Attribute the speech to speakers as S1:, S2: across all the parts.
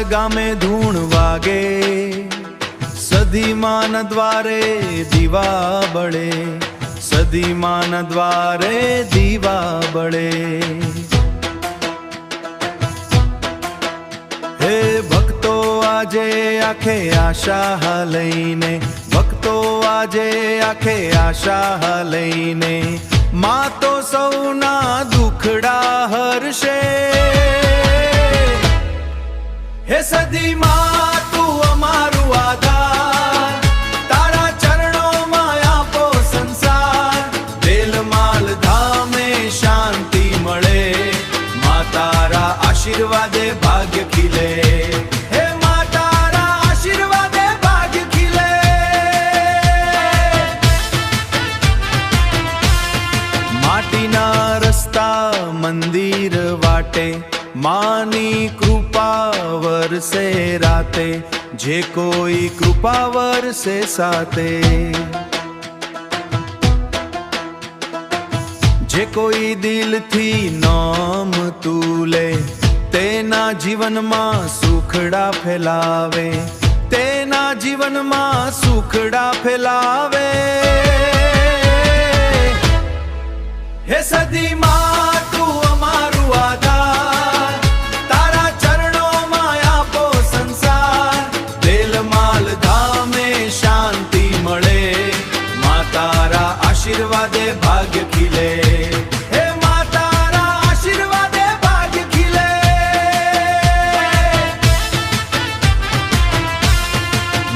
S1: ગામે ધૂણ વાગે, સધીમાન દ્વારે દીવા બળે, સધીમાન દ્વારે દીવા બળે। હે ભક્તો આજે આખે આશા લઈને, ભક્તો આજે આખે આશા લઈને, માં તો સૌના દુખડા હરશે। હે સદી માં તું અમારું આધાર, તારા ચરણોમાં આપો સંસાર, દિલ માલ ધામે શાંતિ મળે, માં તારા આશીર્વાદે ભાગ્ય ખીલે। હે માં તારા આશીર્વાદે ભાગ્ય ખીલે। માટીના રસ્તા મંદિર વાટે, માની કૃપા વરસે રાતે, જે કોઈ કૃપા વરસે સાતે। જે કોઈ દિલથી નામ તુલે, તેના જીવનમાં સુખડા ફેલાવે, તેના જીવનમાં સુખડા ફેલાવે। હે સદી માં તું અમારું આધાર, તારા ચરણોમાં આપો સંસાર, દિલ માલ ધામે શાંતિ મળે, માં તારા આશીર્વાદે ભાગ્ય ખીલે। હે માં તારા આશીર્વાદે ભાગ્ય ખીલે।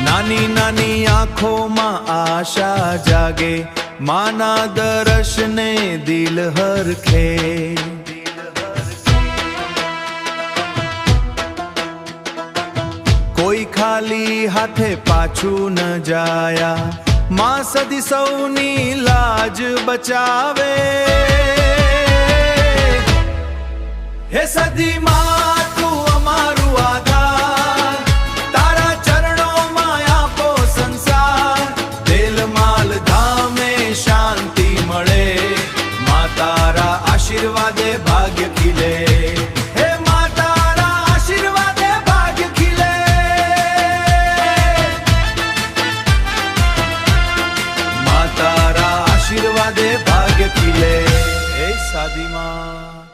S1: નાની નાની આંખોમાં આશા જાગે, માના દર્શને દિલ હરખે। કોઈ ખાલી હાથે પાછું ન જાયા, માં સદી સૌની લાજ બચાવે। હે સદી માં તું અમારું આધાર, તારા ચરણોમાં આપો સંસાર, દિલ માલ ધામે શાંતિ મળે, માં તારા આશીર્વાદે ભાગ્ય ખીલે। હે માં તારા આશીર્વાદે ભાગ્ય ખીલે। માં તારા આશીર્વાદે ભાગ્ય ખીલે। હે સાદી માં।